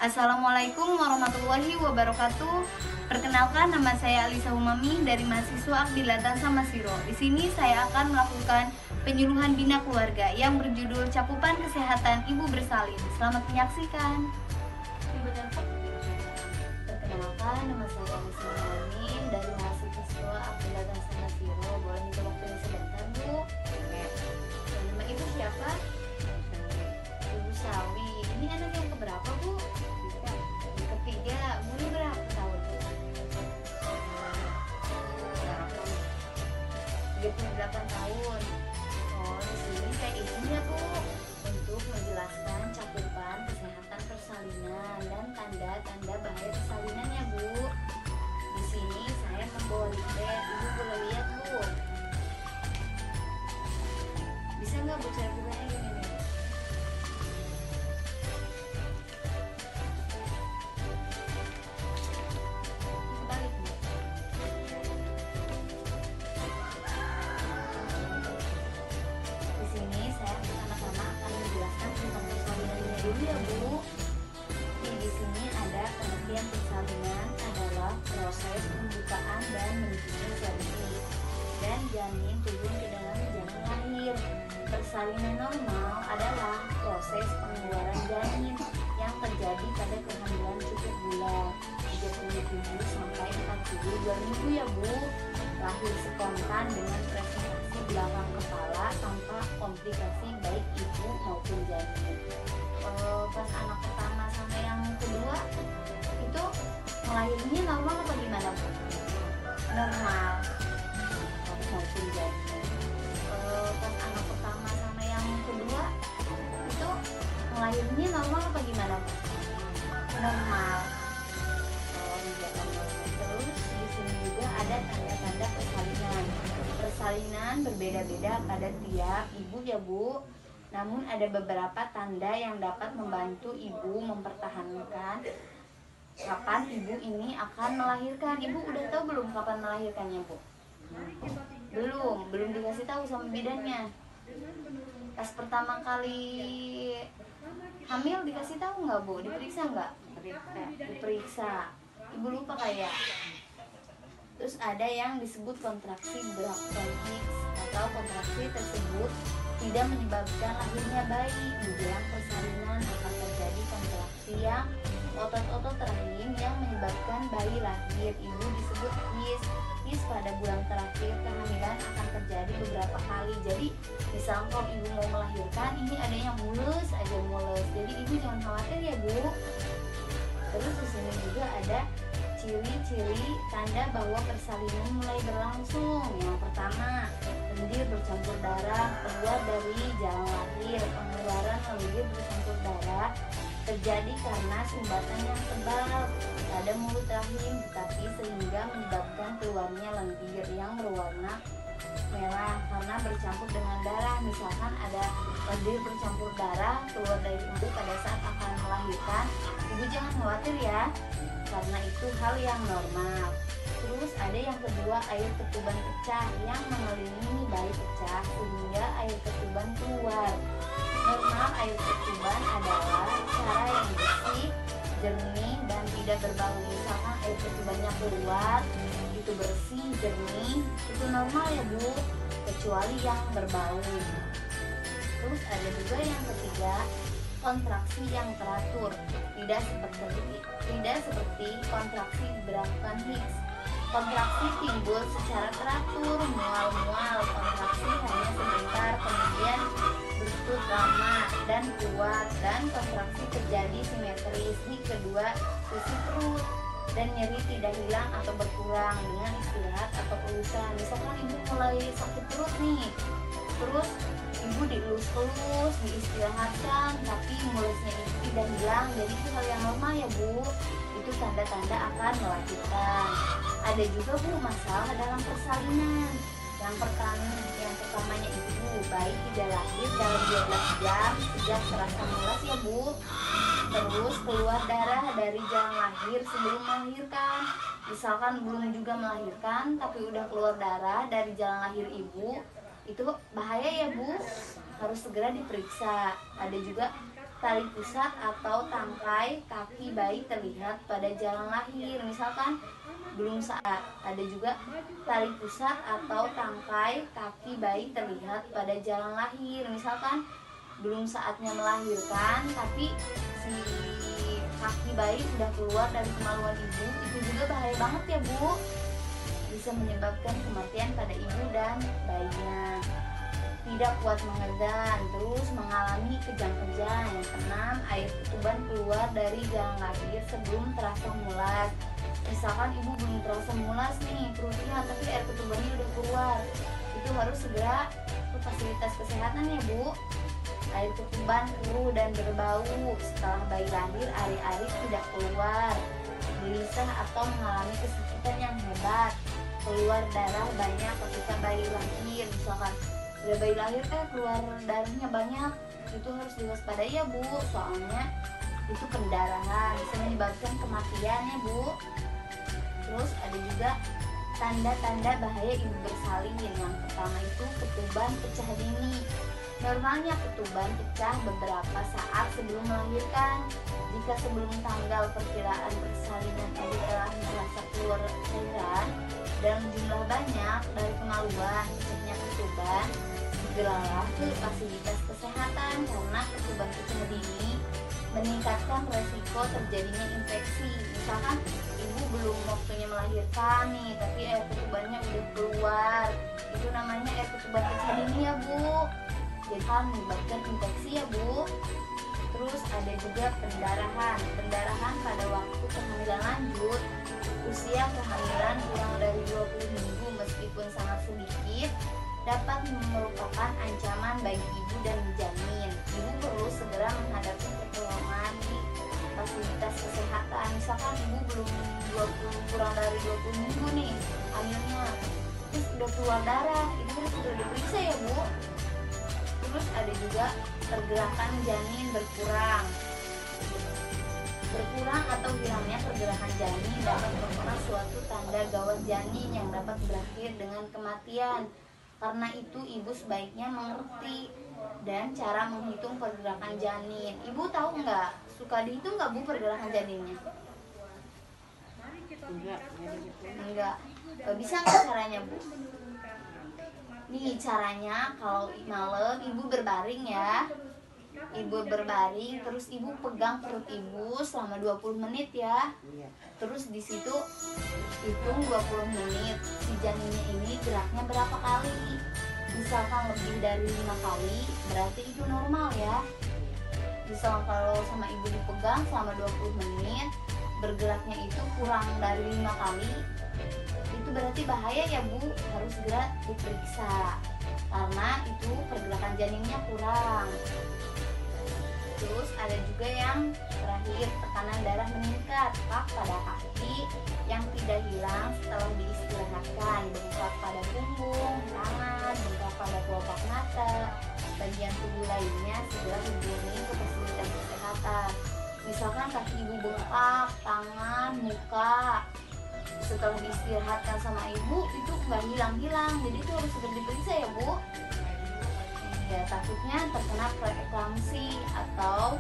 Assalamualaikum warahmatullahi wabarakatuh. Perkenalkan, nama saya Alisa Umami dari mahasiswa Akdila Tansa Masiro. Di sini saya akan melakukan penyuluhan bina keluarga yang berjudul Cakupan Kesehatan Ibu Bersalin. Selamat menyaksikan. Perkenalkan, nama saya Alisa Umami dari mahasiswa Akdila Tansa Masiro. Boleh minta waktunya sebentar, Bu? Nama Ibu siapa? Ibu Sawi. Ini anak yang keberapa, Bu? Ketiga. Umurnya berapa tahun? 38 tahun. Oh, di sini saya izin ya, Bu, untuk menjelaskan cakupan kesehatan persalinan dan tanda-tanda bahaya persalinan ya, Bu. Di sini saya membawa leaflet. Ibu boleh lihat, Bu. Bisa nggak, Bu, saya bukain ini nih? Kebalik, Bu. Di sini saya pertama-tama akan menjelaskan tentang persalinannya dulu ya, Bu. Di sini ada pengertian persalinan adalah proses pembukaan dan menyusui janin dan janin turun ke dalam janin lahir. Persalinan normal adalah proses pengeluaran janin yang terjadi pada kehamilan cukup bulan 37 sampai 42 minggu ya, Bu. Lahir spontan dengan presentasi belakang kepala tanpa komplikasi baik ibu maupun janin. Pas anak pertama sama yang kedua itu melahirnya normal apa gimana, Bu? Normal maupun janin. Pas anak pertama sama yang kedua itu melahirnya normal apa gimana, Bu? Normal. Iya, normal. Terus di sini juga ada tanda-tanda persalinan. Persalinan berbeda-beda pada tiap ibu ya, Bu. Namun ada beberapa tanda yang dapat membantu ibu mempertahankan kapan ibu ini akan melahirkan. Ibu udah tahu belum kapan melahirkannya, Bu? Belum dikasih tahu sama bidannya. Pas pertama kali hamil dikasih tahu nggak, Bu? Diperiksa nggak? Diperiksa. Ibu lupa kayak. Terus ada yang disebut kontraksi Braxton Hicks atau kontraksi tersebut tidak menyebabkan lahirnya bayi. Menjelang persalinan akan terjadi kontraksi yang otot-otot rahim yang menyebabkan bayi lahir. Ibu disebut his. His pada bulan terakhir kehamilan akan terjadi beberapa kali. Jadi misalnya kalau ibu mau melahirkan, ini ada yang mulus aja mulus. Jadi ibu jangan khawatir ya, Bu. Terus di sini juga ada ciri-ciri tanda bahwa persalinan mulai berlangsung. Yang pertama, lendir bercampur darah keluar dari jalan lahir. Pengeluaran lendir bercampur darah terjadi karena sumbatan yang tebal pada mulut rahim, tetapi sehingga menyebabkan keluarnya lendir yang berwarna merah karena bercampur dengan darah. Misalkan ada lendir bercampur darah keluar dari ibu pada saat akan melahirkan, ibu jangan khawatir ya, karena itu hal yang normal. Terus ada yang kedua, air ketuban pecah yang mengelilingi bayi pecah sehingga air ketuban keluar. Normal air ketuban adalah cara yang bersih, jernih, dan tidak berbau. Misalkan air ketubannya keluar, itu bersih, jernih, itu normal ya, Bu, kecuali yang berbau. Terus ada juga yang ketiga, kontraksi yang teratur, tidak seperti kontraksi Braxton Hicks. Kontraksi timbul secara teratur, mual-mual. Kontraksi hanya sebentar, kemudian berikut lama dan kuat, dan kontraksi terjadi simetris di kedua sisi perut dan nyeri tidak hilang atau berkurang dengan istirahat atau urusan. Misalkan ibu mulai sakit perut nih, terus ibu dielus-elus, diistirahatkan, tapi mulusnya itu tidak hilang. Jadi itu hal yang normal ya, Bu. Itu tanda-tanda akan melahirkan. Ada juga, Bu, masalah dalam persalinan. Yang pertamanya itu bayi tidak lahir dalam 12 jam sejak serasa mulas ya, Bu. Terus keluar darah dari jalan lahir sebelum melahirkan. Misalkan belum juga melahirkan tapi udah keluar darah dari jalan lahir ibu, itu bahaya ya, Bu. Harus segera diperiksa. Ada juga tali pusat atau tangkai kaki bayi terlihat pada jalan lahir. Misalkan belum saat. Ada juga tali pusat atau tangkai kaki bayi terlihat pada jalan lahir. Misalkan belum saatnya melahirkan tapi si kaki bayi udah keluar dari kemaluan ibu, itu juga bahaya banget ya Bu, bisa menyebabkan kematian pada ibu dan bayinya. Tidak kuat mengedan, terus mengalami kejang-kejang. Yang keenam, air ketuban keluar dari jalan lahir sebelum terasa mulas. Misalkan ibu belum terasa mulas nih perutnya, tapi air ketubannya udah keluar, itu harus segera ke fasilitas kesehatan ya Bu. Air ketuban keruh dan berbau. Setelah bayi lahir, ari-ari tidak keluar, gelisah atau mengalami kesakitan yang hebat, keluar darah banyak ketika bayi lahir. Misalkan udah bayi lahir keluar darahnya banyak, itu harus diwaspadai ya Bu, soalnya itu pendarahan, bisa menyebabkan kematian ya Bu. Terus ada juga tanda-tanda bahaya ibu bersalin. Yang pertama itu ketuban pecah dini. Normalnya ketuban pecah beberapa saat sebelum melahirkan. Jika sebelum tanggal perkiraan persalinan ibu telah merasa keluar cairan dalam jumlah banyak dari kemaluan, pecahnya ketuban, segeralah ke fasilitas kesehatan karena ketuban pecah dini meningkatkan resiko terjadinya infeksi. Misalkan ibu belum waktunya melahirkan nih, tapi air ketubannya udah keluar, itu namanya air ketuban pecah dini ya Bu, jadi kan menyebabkan infeksi ya Bu. Terus ada juga pendarahan. Pendarahan pada waktu kehamilan lanjut, usia kehamilan kurang dari 20 minggu meskipun sangat sedikit, dapat merupakan ancaman bagi ibu dan janin. Ibu perlu segera menghadapi pertolongan di fasilitas kesehatan. Misalkan ibu belum kurang dari 20 minggu nih hamilnya, terus udah keluar darah, itu harus sudah diperiksa ya Bu. Terus ada juga pergerakan janin berkurang. Berkurang atau hilangnya pergerakan janin dapat merupakan suatu tanda gawat janin yang dapat berakhir dengan kematian. Karena itu ibu sebaiknya mengerti dan cara menghitung pergerakan janin. Ibu tahu nggak? Suka dihitung nggak Bu pergerakan janinnya? Enggak. Bisa nggak caranya Bu? Nih caranya, kalau malam ibu berbaring ya. Ibu berbaring, terus ibu pegang perut ibu selama 20 menit ya. Terus di situ hitung 20 menit. Si janinnya ini geraknya berapa kali? Misalkan lebih dari 5 kali, berarti itu normal ya. Misalkan kalau sama ibu dipegang selama 20 menit, bergeraknya itu kurang dari 5 kali, itu berarti bahaya ya Bu, harus segera diperiksa karena itu pergerakan janinnya kurang. Terus ada juga yang terakhir, tekanan darah meningkat, pak pada kaki yang tidak hilang setelah diistirahatkan, bengkak pada punggung, tangan, bengkak pada kelopak mata, bagian tubuh lainnya segera hubungi ke fasilitas kesehatan. Misalkan kaki ibu bengkak, tangan, muka, setelah diistirahatkan sama ibu itu nggak hilang-hilang, jadi itu harus segera diperiksa ya Bu. Ya, takutnya terkena preeklamsi atau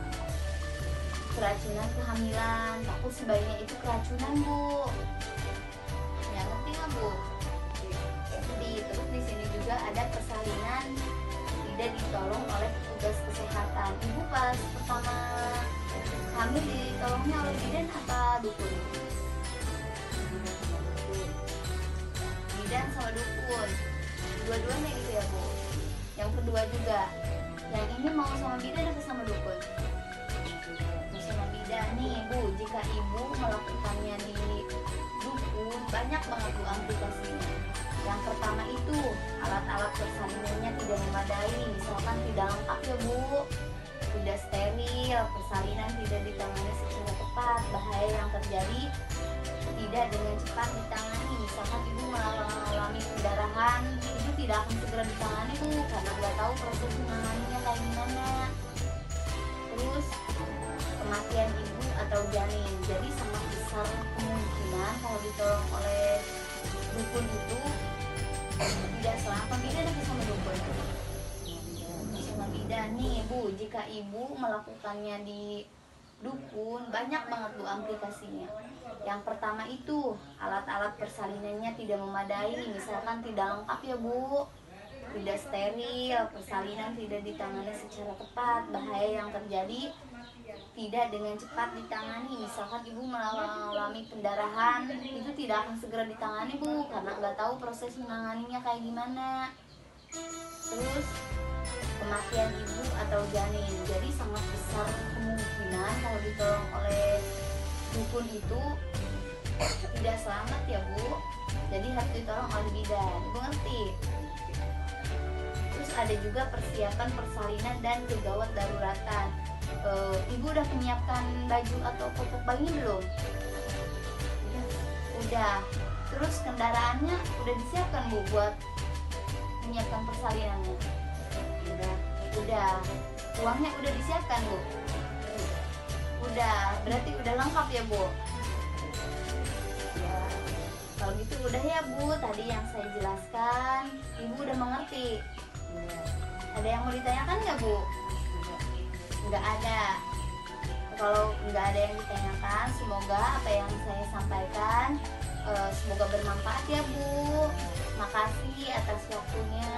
keracunan kehamilan, takut si bayinya itu keracunan Bu. Ya ngerti nggak Bu? Terus di sini juga ada persalinan tidak ditolong oleh petugas kesehatan. Ibu pas pertama hamil ditolongnya oleh bidan apa dukun? Bidan sama dukun, dua-duanya gitu ya Bu. Yang kedua juga, yang ini mau sama bidan atau sama dukun? Mau sama bidan nih Bu. Jika ibu melakukannya di dukun, banyak banget Bu aplikasinya. Yang pertama itu alat-alat persalinannya tidak memadai, misalkan tidak lengkap ya Bu, tidak steril, persalinan tidak ditangani secara tepat, bahaya yang terjadi tidak dengan cepat ditangani. Misalkan ibu mengalami pendarahan, ibu tidak akan segera ditangani Bu, karena nggak tahu proses menanganinya kayak gimana. Terus kematian ibu atau janin, jadi sangat besar kemungkinan kalau ditolong oleh dukun itu tidak selamat. Bidan atau sama dukun? Sama bidan nih Bu. jika ibu melakukannya di dukun, banyak banget Bu aplikasinya. Yang pertama itu alat-alat persalinannya tidak memadai, misalkan tidak lengkap ya Bu, tidak steril, persalinan tidak ditangani secara tepat, bahaya yang terjadi tidak dengan cepat ditangani. Misalkan ibu mengalami pendarahan, itu tidak akan segera ditangani Bu, karena nggak tahu proses menanganinya kayak gimana. Terus kematian ibu atau janin, jadi sangat besar kemungkinan kalau ditolong oleh dukun itu tidak selamat ya Bu, jadi harus ditolong oleh bidan. Ibu ngerti? Terus ada juga persiapan persalinan dan kegawat daruratan. Ibu udah menyiapkan baju atau popok bayi belum? Udah. Terus kendaraannya udah disiapkan Bu buat menyiapkan persalinannya? Udah. Uangnya udah disiapkan Bu? Udah. Berarti udah lengkap ya Bu? Ya. Kalau gitu udah ya Bu, tadi yang saya jelaskan Ibu udah mengerti. Ada yang mau ditanyakan nggak Bu? Nggak ada. Kalau nggak ada yang ditanyakan, semoga apa yang saya sampaikan semoga bermanfaat ya Bu. Makasih atas waktunya.